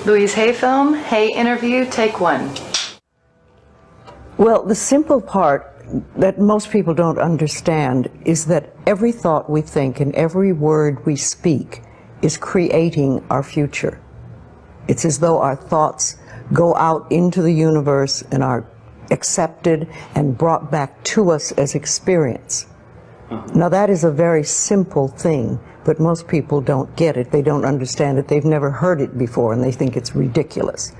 Louise, hey film, hey interview, take one. Well, the simple part that most people don't understand is that every thought we think and every word we speak is creating our future. It's as though our thoughts go out into the universe and are accepted and brought back to us as experience. Now that is a very simple thing, but most people don't get it. They don't understand it. They've never heard it before and they think it's ridiculous.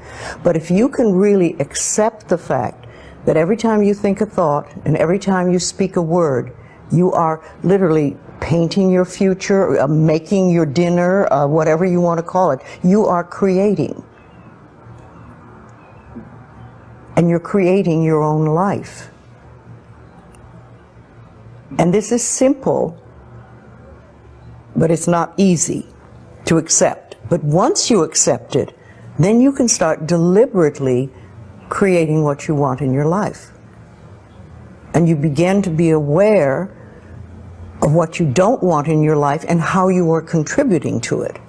But if you can really accept the fact that every time you think a thought and every time you speak a word, you are literally painting your future, making your dinner, whatever you want to call it, you are creating. And you're creating your own life. And this is simple, but it's not easy to accept. But once you accept it, then you can start deliberately creating what you want in your life. And you begin to be aware of what you don't want in your life and how you are contributing to it.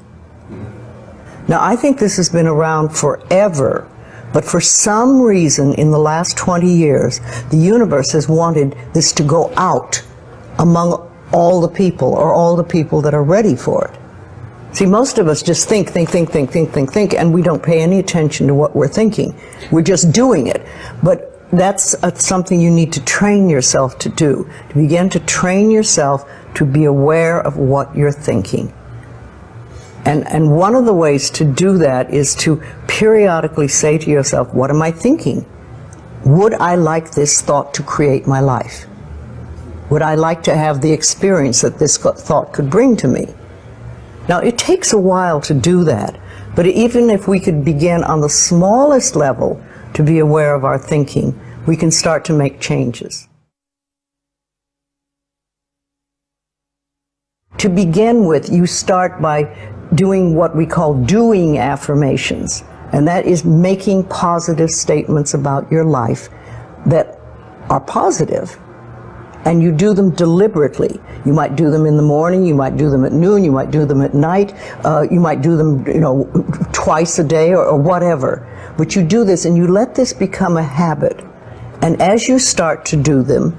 Now, I think this has been around forever, but for some reason in the last 20 years, the universe has wanted this to go out among all the people, or all the people that are ready for it. See, most of us just think, and we don't pay any attention to what we're thinking. We're just doing it. But that's something you need to train yourself to do, to begin to train yourself to be aware of what you're thinking. And one of the ways to do that is to periodically say to yourself, what am I thinking? Would I like this thought to create my life? Would I like to have the experience that this thought could bring to me? Now, it takes a while to do that, but even if we could begin on the smallest level to be aware of our thinking, we can start to make changes. To begin with, you start by doing what we call doing affirmations, and that is making positive statements about your life that are positive. And you do them deliberately. You might do them in the morning, you might do them at noon, you might do them at night, you might do them, twice a day or whatever. But you do this and you let this become a habit. And as you start to do them,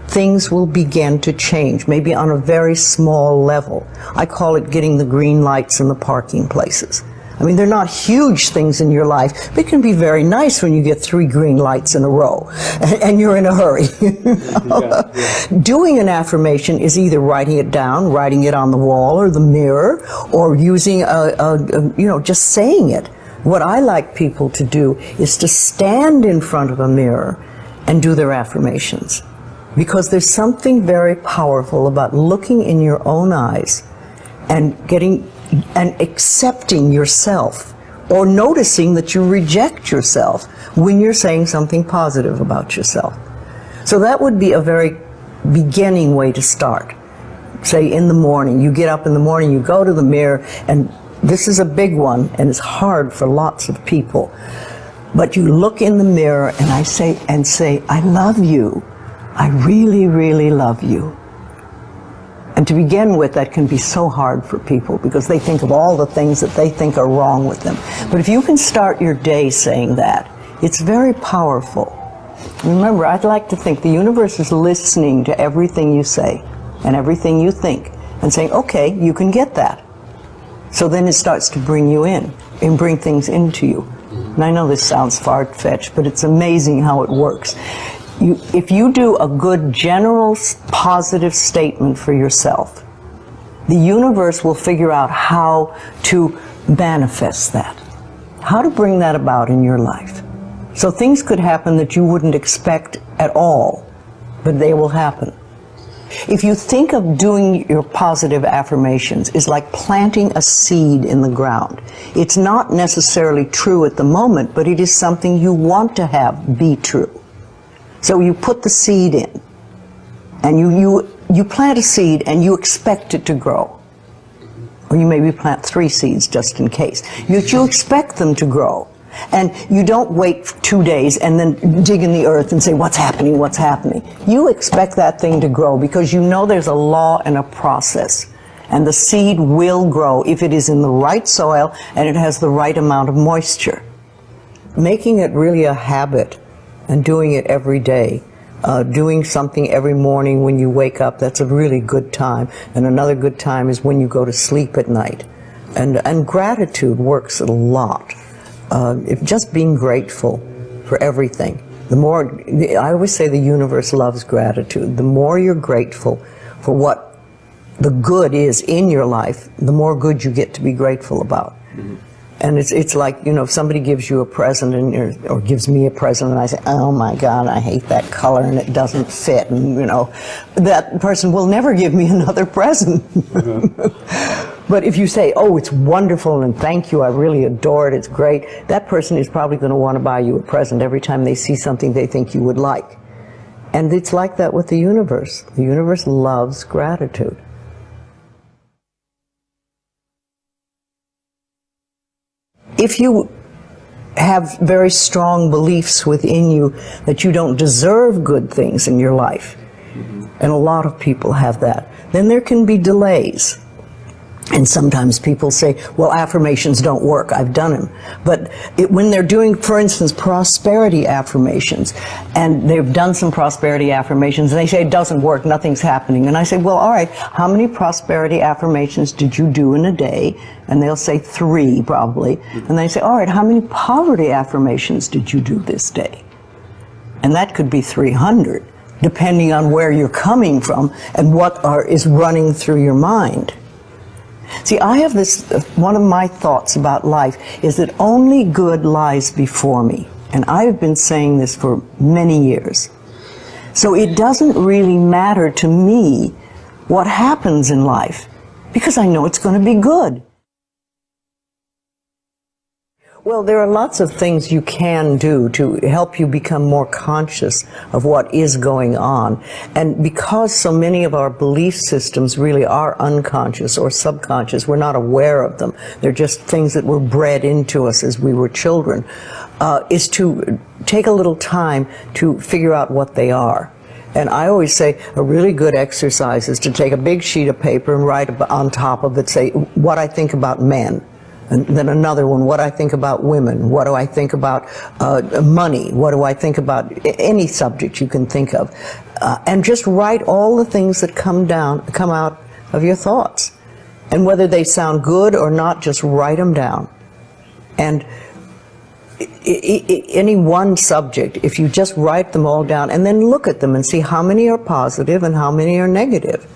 things will begin to change, maybe on a very small level. I call it getting the green lights in the parking places. I mean, they're not huge things in your life, but it can be very nice when you get 3 green lights in a row and you're in a hurry. Doing an affirmation is either writing it down, writing it on the wall or the mirror, or using just saying it. What I like people to do is to stand in front of a mirror and do their affirmations. Because there's something very powerful about looking in your own eyes and accepting yourself, or noticing that you reject yourself when you're saying something positive about yourself. So that would be a very beginning way to start. Say in the morning, you get up in the morning, you go to the mirror, and this is a big one, and it's hard for lots of people. But you look in the mirror and I say, I love you. I really, really love you. And to begin with, that can be so hard for people because they think of all the things that they think are wrong with them. But if you can start your day saying that, it's very powerful. Remember, I'd like to think the universe is listening to everything you say and everything you think and saying, okay, you can get that. So then it starts to bring you in and bring things into you. And I know this sounds far-fetched, but it's amazing how it works. If you do a good general positive statement for yourself, the universe will figure out how to manifest that, how to bring that about in your life. So things could happen that you wouldn't expect at all, but they will happen. If you think of doing your positive affirmations is like planting a seed in the ground. It's not necessarily true at the moment, but it is something you want to have be true. So you put the seed in, and you plant a seed and you expect it to grow. Or you maybe plant 3 seeds just in case. You expect them to grow. And you don't wait 2 days and then dig in the earth and say, what's happening, what's happening? You expect that thing to grow because you know there's a law and a process. And the seed will grow if it is in the right soil and it has the right amount of moisture. Making it really a habit and doing it every day. Doing something every morning when you wake up, that's a really good time. And another good time is when you go to sleep at night. And gratitude works a lot. Just being grateful for everything. The more, I always say the universe loves gratitude. The more you're grateful for what the good is in your life, the more good you get to be grateful about. Mm-hmm. And it's like, you know, if somebody gives you a present or gives me a present and I say, oh my God, I hate that color and it doesn't fit, and you know, that person will never give me another present. But if you say, oh, it's wonderful and thank you, I really adore it, it's great, that person is probably going to want to buy you a present every time they see something they think you would like. And it's like that with the universe. The universe loves gratitude. If you have very strong beliefs within you that you don't deserve good things in your life, and a lot of people have that, then there can be delays. And sometimes people say, well, affirmations don't work, I've done them. But when they're doing, for instance, prosperity affirmations, and they've done some prosperity affirmations, and they say it doesn't work, nothing's happening. And I say, well, all right, how many prosperity affirmations did you do in a day? And they'll say 3, probably. And they say, all right, how many poverty affirmations did you do this day? And that could be 300, depending on where you're coming from and what is running through your mind. See, I have this, one of my thoughts about life is that only good lies before me. And I've been saying this for many years. So it doesn't really matter to me what happens in life, because I know it's going to be good. Well, there are lots of things you can do to help you become more conscious of what is going on. And because so many of our belief systems really are unconscious or subconscious, we're not aware of them. They're just things that were bred into us as we were children, is to take a little time to figure out what they are. And I always say a really good exercise is to take a big sheet of paper and write on top of it, say, what I think about men. And then another one, what I think about women, what do I think about money, what do I think about any subject you can think of. And just write all the things that come out of your thoughts. And whether they sound good or not, just write them down. And any one subject, if you just write them all down and then look at them and see how many are positive and how many are negative.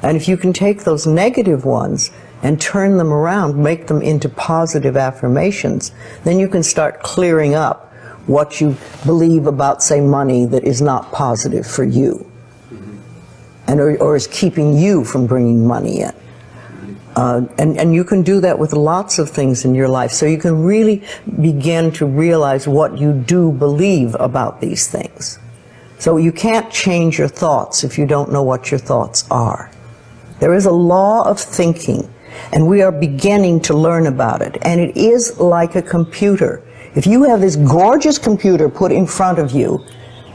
And if you can take those negative ones and turn them around, make them into positive affirmations, then you can start clearing up what you believe about, say, money that is not positive for you, and or is keeping you from bringing money in. And you can do that with lots of things in your life, so you can really begin to realize what you do believe about these things. So you can't change your thoughts if you don't know what your thoughts are. There is a law of thinking, and we are beginning to learn about it. And it is like a computer. If you have this gorgeous computer put in front of you,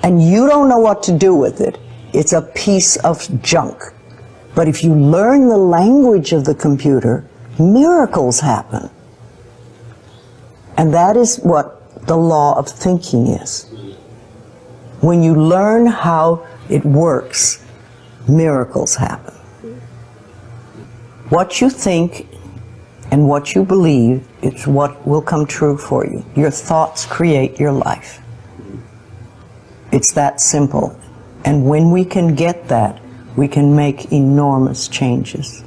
and you don't know what to do with it, it's a piece of junk. But if you learn the language of the computer, miracles happen. And that is what the law of thinking is. When you learn how it works, miracles happen. What you think and what you believe is what will come true for you. Your thoughts create your life. It's that simple. And when we can get that, we can make enormous changes.